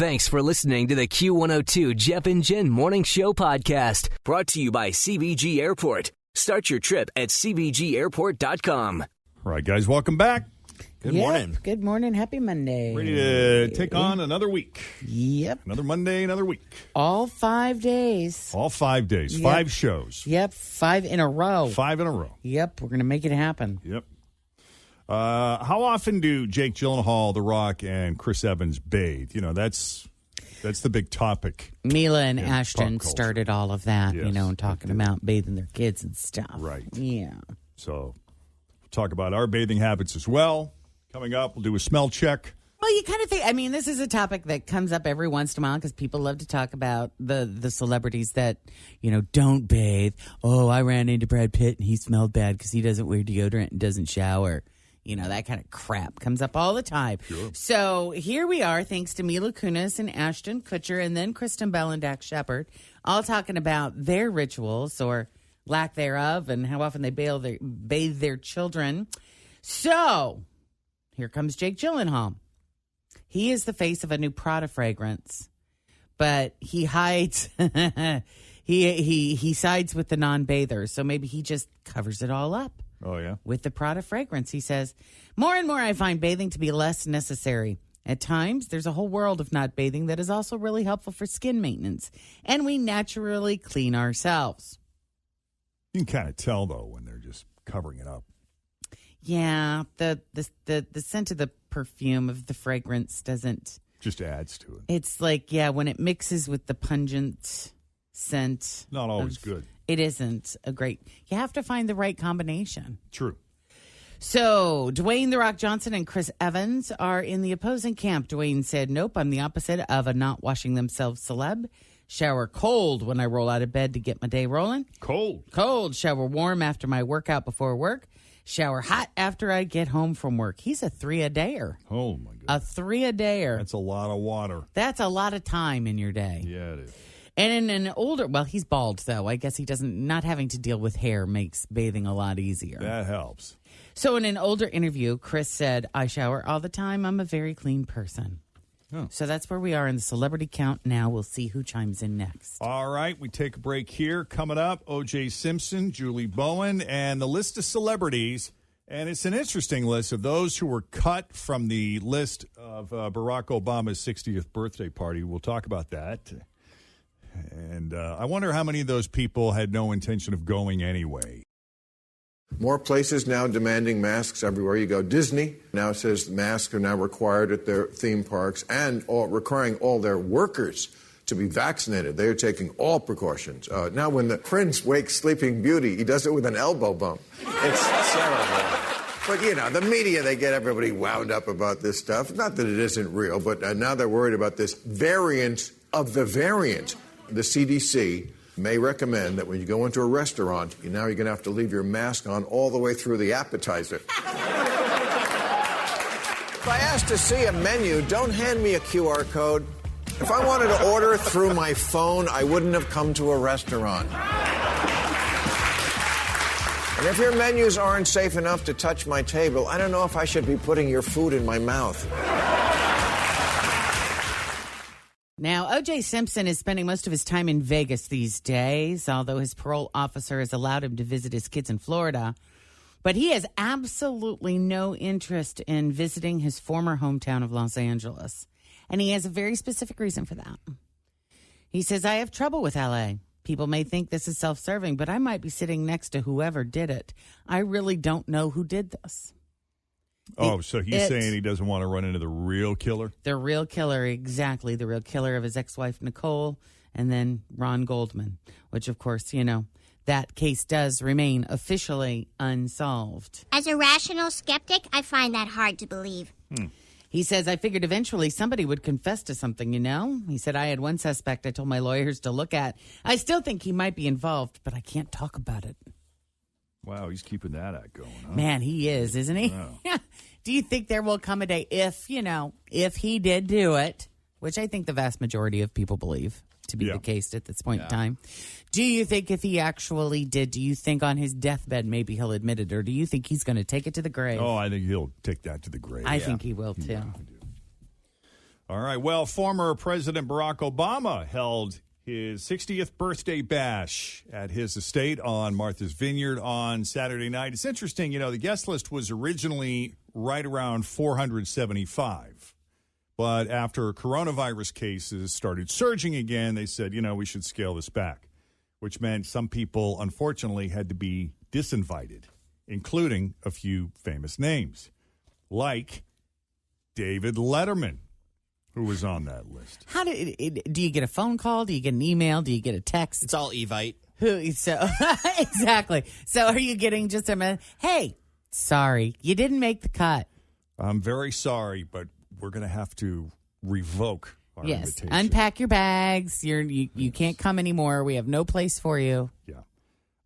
Thanks for listening to the Q102 Jeff and Jen Morning Show podcast, brought to you by CBG Airport. Start your trip at CBGAirport.com. All right, guys, welcome back. Good morning. Good morning. Happy Monday. Ready to take on another week. Yep. Another Monday, another week. All 5 days. All 5 days. Yep. 5 shows. Yep. 5 in a row. 5 in a row. Yep. We're going to make it happen. Yep. How often do Jake Gyllenhaal, The Rock, and Chris Evans bathe? You know, that's the big topic. Mila and in Ashton pop culture. started all of that, Yes, and talking about bathing their kids and stuff. Right. Yeah. So we'll talk about our bathing habits as well. Coming up, we'll do a smell check. Well, you kind of think, I mean, this is a topic that comes up every once in a while because people love to talk about the celebrities that, don't bathe. Oh, I ran into Brad Pitt and he smelled bad because he doesn't wear deodorant and doesn't shower. That kind of crap comes up all the time. Sure. So here we are, thanks to Mila Kunis and Ashton Kutcher and then Kristen Bell and Dax Shepard, all talking about their rituals or lack thereof and how often they bathe their children. So here comes Jake Gyllenhaal. He is the face of a new Prada fragrance, but he hides. he sides with the non-bathers, so maybe he just covers it all up. Oh, yeah? With the Prada fragrance, he says, more and more I find bathing to be less necessary. At times, there's a whole world of not bathing that is also really helpful for skin maintenance, and we naturally clean ourselves. You can kind of tell, though, when they're just covering it up. Yeah, the scent of the perfume of the fragrance doesn't... Just adds to it. It's like, when it mixes with the pungent scent. Not always good. It isn't a great... You have to find the right combination. True. So, Dwayne "The Rock" Johnson and Chris Evans are in the opposing camp. Dwayne said, nope, I'm the opposite of a not washing themselves celeb. Shower cold when I roll out of bed to get my day rolling. Cold. Cold. Shower warm after my workout before work. Shower hot after I get home from work. He's a 3-a-dayer. Oh, my God. A 3-a-dayer. That's a lot of water. That's a lot of time in your day. Yeah, it is. And in an older, he's bald, though. I guess he doesn't, not having to deal with hair makes bathing a lot easier. That helps. So in an older interview, Chris said, I shower all the time. I'm a very clean person. Oh. So that's where we are in the celebrity count now. We'll see who chimes in next. All right, we take a break here. Coming up, O.J. Simpson, Julie Bowen, and the list of celebrities. And it's an interesting list of those who were cut from the list of Barack Obama's 60th birthday party. We'll talk about that. And I wonder how many of those people had no intention of going anyway. More places now demanding masks everywhere you go. Disney now says masks are now required at their theme parks and requiring all their workers to be vaccinated. They are taking all precautions. Now when the prince wakes Sleeping Beauty, he does it with an elbow bump. It's terrible. But, the media, they get everybody wound up about this stuff. Not that it isn't real, but now they're worried about this variant of the variant. The CDC may recommend that when you go into a restaurant, now you're going to have to leave your mask on all the way through the appetizer. If I ask to see a menu, don't hand me a QR code. If I wanted to order through my phone, I wouldn't have come to a restaurant. And if your menus aren't safe enough to touch my table, I don't know if I should be putting your food in my mouth. Now, O.J. Simpson is spending most of his time in Vegas these days, although his parole officer has allowed him to visit his kids in Florida. But he has absolutely no interest in visiting his former hometown of Los Angeles. And he has a very specific reason for that. He says, I have trouble with L.A. People may think this is self-serving, but I might be sitting next to whoever did it. I really don't know who did this. So he's saying he doesn't want to run into the real killer? The real killer, exactly. The real killer of his ex-wife, Nicole, and then Ron Goldman, which, of course, that case does remain officially unsolved. As a rational skeptic, I find that hard to believe. He says, I figured eventually somebody would confess to something, He said, I had one suspect I told my lawyers to look at. I still think he might be involved, but I can't talk about it. Wow, he's keeping that act going, huh? Man, he is, isn't he? Wow. Do you think there will come a day if he did do it, which I think the vast majority of people believe to be the case at this point in time. Do you think if he actually did, do you think on his deathbed maybe he'll admit it, or do you think he's going to take it to the grave? Oh, I think he'll take that to the grave. I think he will, too. Yeah, I do. All right. Well, former President Barack Obama held his 60th birthday bash at his estate on Martha's Vineyard on Saturday night. It's interesting, the guest list was originally right around 475. But after coronavirus cases started surging again, they said, we should scale this back, which meant some people, unfortunately, had to be disinvited, including a few famous names, like David Letterman, who was on that list. How do you get a phone call? Do you get an email? Do you get a text? It's all Evite. Exactly. So are you getting just hey, sorry, you didn't make the cut. I'm very sorry, but we're going to have to revoke our invitation. Unpack your bags. You can't come anymore. We have no place for you. Yeah.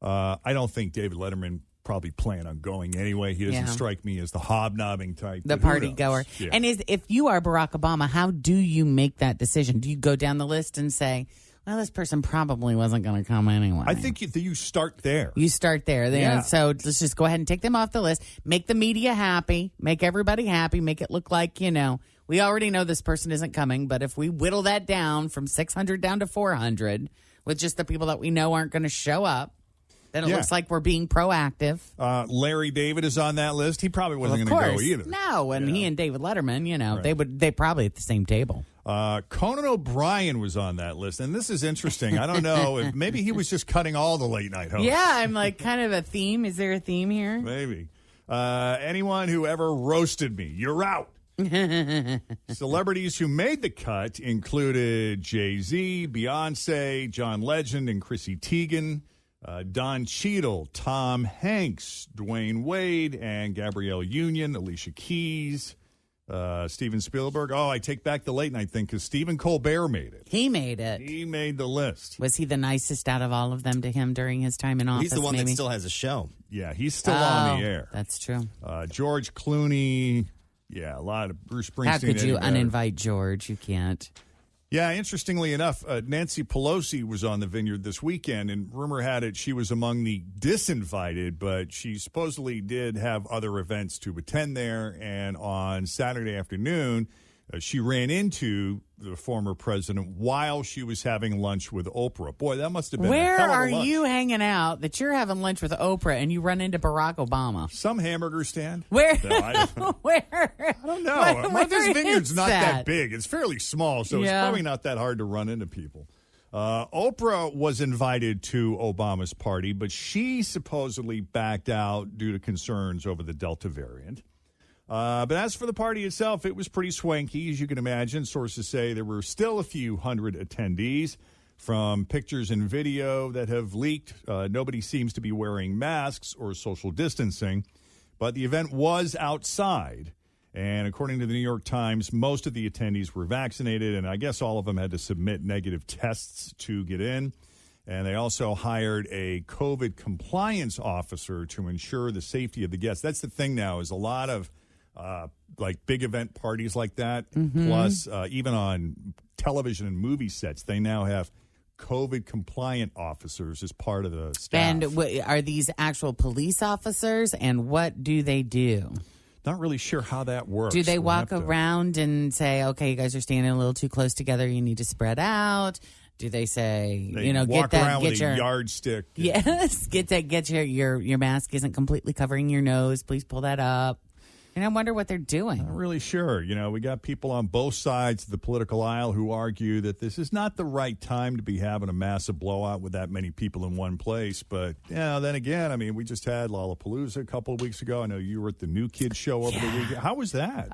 I don't think David Letterman probably plan on going anyway. He doesn't strike me as the hobnobbing type. The party goer. Yeah. And if you are Barack Obama, how do you make that decision? Do you go down the list and say, well, this person probably wasn't going to come anyway? I think you start there. You start there. Yeah. So let's just go ahead and take them off the list. Make the media happy. Make everybody happy. Make it look like, we already know this person isn't coming. But if we whittle that down from 600 down to 400 with just the people that we know aren't going to show up, then it looks like we're being proactive. Larry David is on that list. He probably wasn't going to go either. No, and he and David Letterman, they probably at the same table. Conan O'Brien was on that list, and this is interesting. I don't know if maybe he was just cutting all the late night hosts. Yeah, I'm like kind of a theme. Is there a theme here? Maybe. Anyone who ever roasted me, you're out. Celebrities who made the cut included Jay-Z, Beyonce, John Legend, and Chrissy Teigen. Don Cheadle, Tom Hanks, Dwayne Wade, and Gabrielle Union, Alicia Keys, Steven Spielberg. Oh, I take back the late night thing because Stephen Colbert made it. He made it. He made the list. Was he the nicest out of all of them to him during his time in office? He's the one that still has a show. Yeah, he's still on the air. That's true. George Clooney. Yeah, a lot of Bruce Springsteen. How could you uninvite George? You can't. Yeah, interestingly enough, Nancy Pelosi was on the Vineyard this weekend, and rumor had it she was among the disinvited, but she supposedly did have other events to attend there. And on Saturday afternoon, she ran into the former president while she was having lunch with Oprah. Boy, that must have been Where a hell of a are lunch. you hanging out that you're having lunch with Oprah and you run into Barack Obama? Some hamburger stand. Where? No, I don't know. Martha's Vineyard's not that big. It's fairly small, so it's probably not that hard to run into people. Oprah was invited to Obama's party, but she supposedly backed out due to concerns over the Delta variant. But as for the party itself, it was pretty swanky, as you can imagine. Sources say there were still a few hundred attendees. From pictures and video that have leaked, nobody seems to be wearing masks or social distancing. But the event was outside. And according to the New York Times, most of the attendees were vaccinated, and I guess all of them had to submit negative tests to get in. And they also hired a COVID compliance officer to ensure the safety of the guests. That's the thing now, is a lot of like big event parties like that. Mm-hmm. Plus, even on television and movie sets, they now have COVID compliant officers as part of the staff. And are these actual police officers? And what do they do? Not really sure how that works. Do they walk around and say, okay, you guys are standing a little too close together, you need to spread out? Do they say, walk around with a yardstick? Yes, get your mask isn't completely covering your nose. Please pull that up. And I wonder what they're doing. Not really sure. We got people on both sides of the political aisle who argue that this is not the right time to be having a massive blowout with that many people in one place. But, then again, we just had Lollapalooza a couple of weeks ago. I know you were at the New Kids show over the weekend. How was that?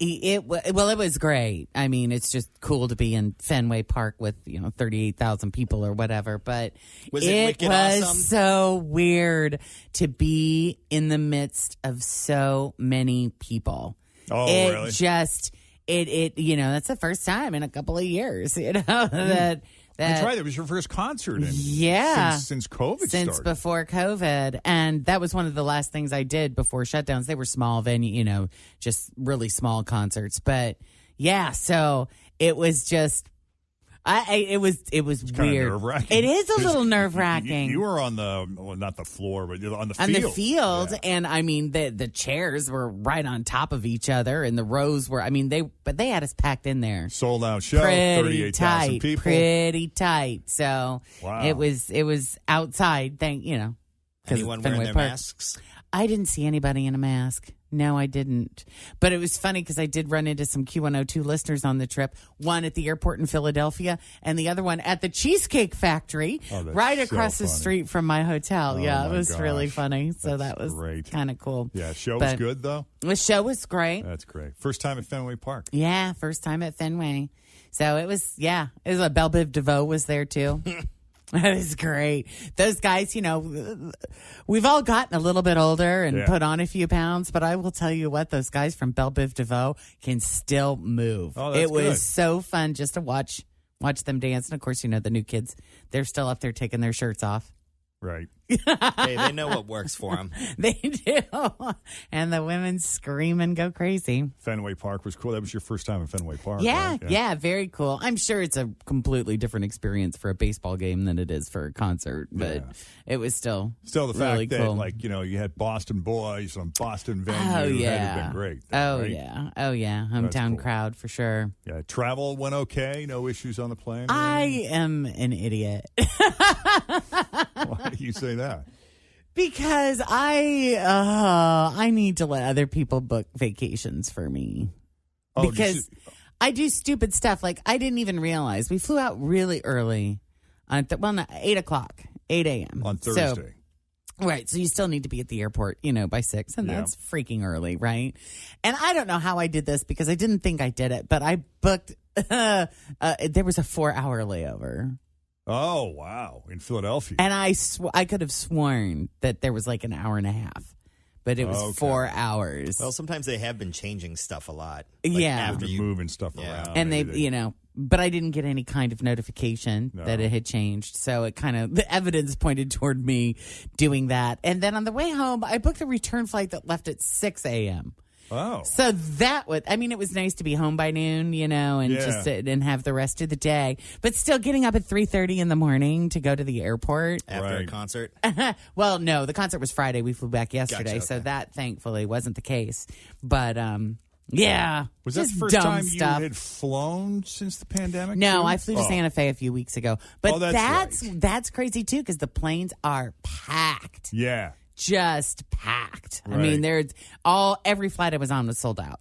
It was great. It's just cool to be in Fenway Park with, 38,000 people or whatever. But it was awesome? So weird to be in the midst of so many people. Oh, really? That's the first time in a couple of years, that That's right. It was your first concert since COVID started. Since before COVID. And that was one of the last things I did before shutdowns. They were small venue, just really small concerts. But yeah, so it was just, It was weird. Nerve-wracking. It is a little nerve-wracking. You were on not the floor, but on the field. On the field, yeah. and I mean the chairs were right on top of each other, and the rows were. I mean they had us packed in there. Sold out show, pretty 38,000 people, pretty tight. So wow. it was outside. Anyone wearing their masks? I didn't see anybody in a mask. No, I didn't. But it was funny because I did run into some Q102 listeners on the trip. One at the airport in Philadelphia and the other one at the Cheesecake Factory right across the street from my hotel. Yeah, it was really funny. So that was kind of cool. Yeah, show was good, though? The show was great. That's great. First time at Fenway Park. Yeah, first time at Fenway. So it was a Belle Biv DeVoe was there, too. That is great. Those guys, we've all gotten a little bit older and put on a few pounds, but I will tell you what, those guys from Belle Biv DeVoe can still move. Oh, that's it was good. so fun just to watch them dance. And of course, the new kids, they're still up there taking their shirts off. Right. Hey, they know what works for them. They do. And the women scream and go crazy. Fenway Park was cool. That was your first time at Fenway Park. Yeah, right? yeah, very cool. I'm sure it's a completely different experience for a baseball game than it is for a concert, but it was still the really fact cool. that, you had Boston boys on Boston venue. Oh, yeah. That had been great. Oh, yeah. Hometown crowd for sure. Yeah, travel went okay. No issues on the plane. I am an idiot. Why do you say that? Because I need to let other people book vacations for me. Oh, because I do stupid stuff. Like, I didn't even realize. We flew out really early. 8 o'clock, 8 a.m. On Thursday. Right. So you still need to be at the airport, by 6. And that's freaking early, right? And I don't know how I did this because I didn't think I did it. But I booked, there was a 4-hour layover. Oh, wow. In Philadelphia. And I could have sworn that there was like an hour and a half. But it was 4 hours. Well, sometimes they have been changing stuff a lot. After moving stuff around. And but I didn't get any kind of notification that it had changed. So it the evidence pointed toward me doing that. And then on the way home, I booked a return flight that left at 6 a.m. Oh. So that it was nice to be home by noon, and just sit and have the rest of the day. But still getting up at 3:30 in the morning to go to the airport. After a concert? Well, no, the concert was Friday. We flew back yesterday. Gotcha, so okay. that thankfully wasn't the case. But, yeah. Was that the first time you had flown since the pandemic? No, too? I flew to Santa Fe a few weeks ago. But that's crazy, too, because the planes are packed. Yeah. Just packed. Right. I mean, every flight I was on was sold out.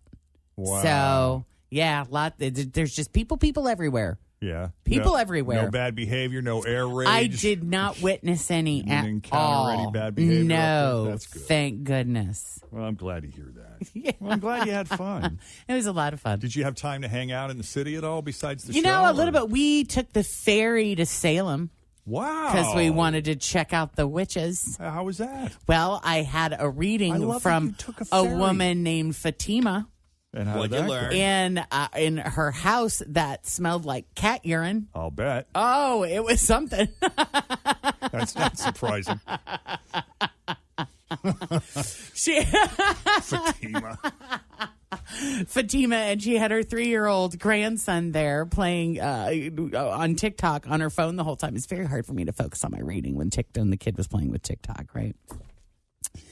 Wow. So, yeah, there's just people everywhere. Yeah. People everywhere. No bad behavior, no air rage. I did not witness any You at didn't encounter all. any bad behavior? No. That's good. Thank goodness. Well, I'm glad to hear that. Well, I'm glad you had fun. It was a lot of fun. Did you have time to hang out in the city at all besides the show? A little bit. We took the ferry to Salem. Wow. Because we wanted to check out the witches. How was that? Well, I had a reading from a woman named Fatima. And how did that go? In her house that smelled like cat urine. I'll bet. Oh, it was something. That's not surprising. Fatima, and she had her 3-year-old grandson there playing on TikTok on her phone the whole time. It's very hard for me to focus on my reading when the kid was playing with TikTok, right?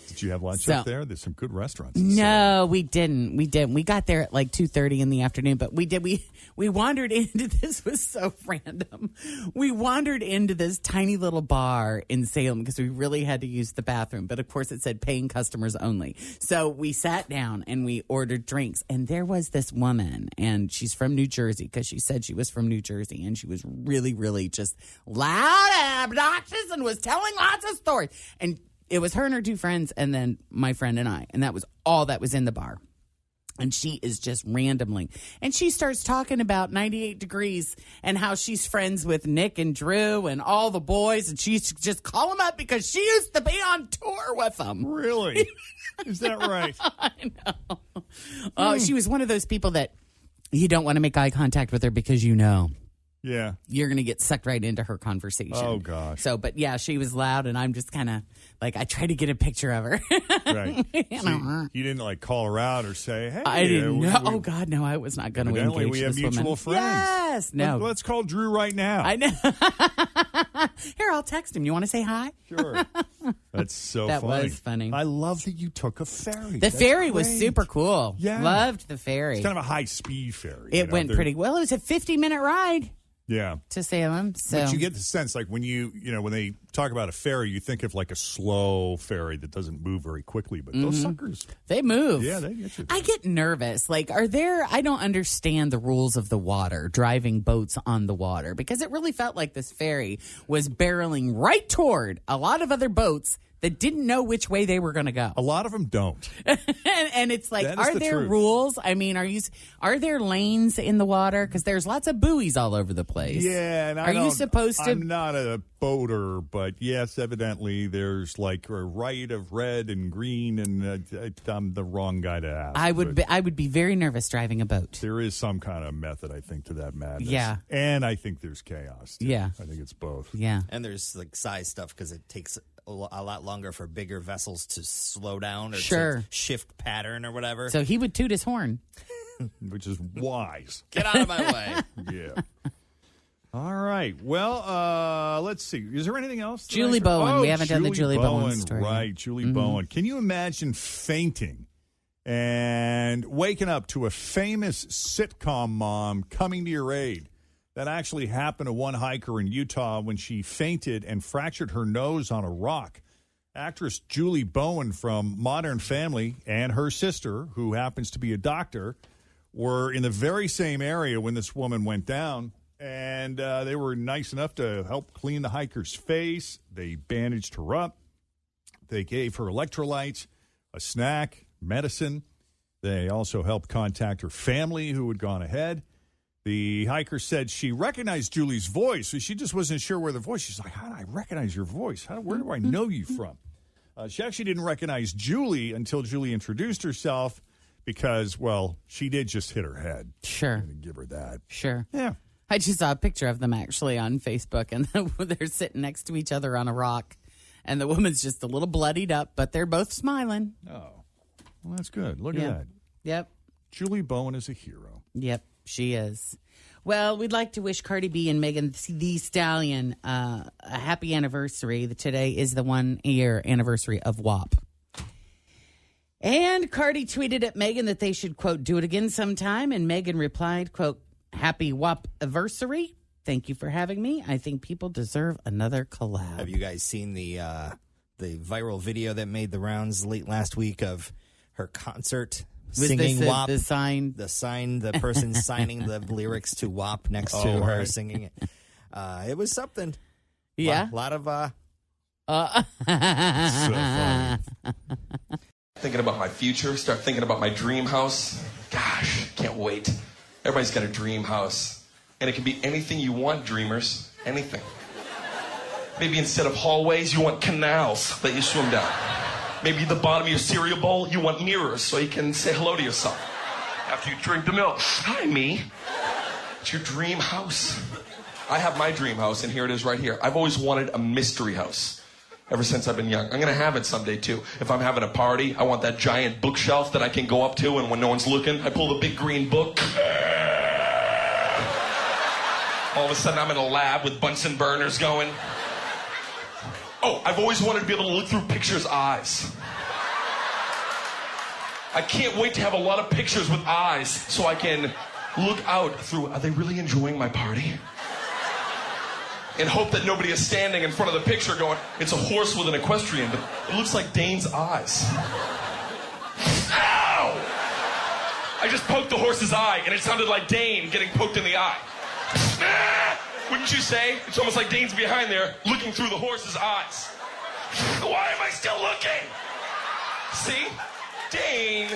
Did you have lunch up there? There's some good restaurants. No, we didn't. We got there at like 2:30 in the afternoon, but we wandered into this was so random. We wandered into this tiny little bar in Salem because we really had to use the bathroom, but of course it said paying customers only. So we sat down and we ordered drinks, and there was this woman, and she's from New Jersey because she said she was from New Jersey, and she was really, really just loud and obnoxious and was telling lots of stories. And it was her and her 2 friends, and then my friend and I. And that was all that was in the bar. And she is just randomly. And she starts talking about 98 Degrees and how she's friends with Nick and Drew and all the boys. And she's just call them up because she used to be on tour with them. Really? Is that right? I know. She was one of those people that you don't want to make eye contact with her because you know. Yeah. you're going to get sucked right into her conversation. Oh, gosh. So, but yeah, she was loud, and I'm just kind of like, I tried to get a picture of her. Right. So you didn't like call her out or say, hey. I didn't know. Oh, God, no, I was not going to engage Evidently, we have this mutual woman. friends. Yes. No. Let's call Drew right now. I know. Here, I'll text him. You want to say hi? Sure. That's so That funny. was funny. I love that you took a ferry. The That's ferry was great. super cool. Yeah. Loved the ferry. It's kind of a high-speed ferry. It went pretty well. It was a 50-minute ride Yeah. to Salem. So But you get the sense, like, when when they talk about a ferry, you think of, like, a slow ferry that doesn't move very quickly. But those suckers, they move. yeah, they get you. I get nervous. Like, I don't understand the rules of the water, driving boats on the water, because it really felt like this ferry was barreling right toward a lot of other boats that didn't know which way they were going to go. A lot of them don't. and it's like, That is are the there truth. rules? I mean, are there lanes in the water? Because there's lots of buoys all over the place. Yeah, and Are you supposed to? I'm not a boater, but yes, evidently there's like a right of red and green, and I'm the wrong guy to ask. I but would be very nervous driving a boat. There is some kind of method, I think, to that madness. Yeah. And I think there's chaos, too. Yeah. I think it's both. Yeah. And there's like size stuff because it takes a lot longer for bigger vessels to slow down or Sure. to shift pattern or whatever. So he would toot his horn. Which is wise. Get out of my way. Yeah. All right. Well, let's see. Is there anything else? Julie Bowen. We haven't done the Julie Bowen story. Right, Julie Bowen. Can you imagine fainting and waking up to a famous sitcom mom coming to your aid? That actually happened to one hiker in Utah when she fainted and fractured her nose on a rock. Actress Julie Bowen from Modern Family and her sister, who happens to be a doctor, were in the very same area when this woman went down, and they were nice enough to help clean the hiker's face. They bandaged her up. They gave her electrolytes, a snack, medicine. They also helped contact her family, who had gone ahead. The hiker said she recognized Julie's voice, so she just wasn't sure where the voice. She's like, how do I recognize your voice? Where do I know you from? She actually didn't recognize Julie until Julie introduced herself because, well, she did just hit her head. Sure. I'm gonna give her that. Sure. Yeah. I just saw a picture of them actually on Facebook, and they're sitting next to each other on a rock, and the woman's just a little bloodied up, but they're both smiling. Oh, well, that's good. Look Yeah. at that. Yep. Julie Bowen is a hero. Yep, she is. Well, we'd like to wish Cardi B and Megan Thee Stallion a happy anniversary. Today is the 1-year anniversary of WAP. And Cardi tweeted at Megan that they should, quote, do it again sometime. And Megan replied, quote, happy WAP-aversary. Thank you for having me. I think people deserve another collab. Have you guys seen the viral video that made the rounds late last week of her concert? Was Singing this WAP, the sign? the person signing the lyrics to WAP next to her singing it. It was something. Yeah. A lot of So funny. Thinking about my future, start thinking about my dream house. Gosh, can't wait. Everybody's got a dream house. And it can be anything you want, dreamers. Anything. Maybe instead of hallways, you want canals that you swim down. Maybe at the bottom of your cereal bowl, you want mirrors so you can say hello to yourself. After you drink the milk, hi, me. It's your dream house. I have my dream house, and here it is right here. I've always wanted a mystery house ever since I've been young. I'm going to have it someday, too. If I'm having a party, I want that giant bookshelf that I can go up to, and when no one's looking, I pull the big green book. All of a sudden, I'm in a lab with Bunsen burners going. Oh, I've always wanted to be able to look through pictures' eyes. I can't wait to have a lot of pictures with eyes so I can look out through, are they really enjoying my party? And hope that nobody is standing in front of the picture going, it's a horse with an equestrian, but it looks like Dane's eyes. Ow! I just poked the horse's eye, and it sounded like Dane getting poked in the eye. Wouldn't you say? It's almost like Dane's behind there, looking through the horse's eyes. Why am I still looking? See? Dane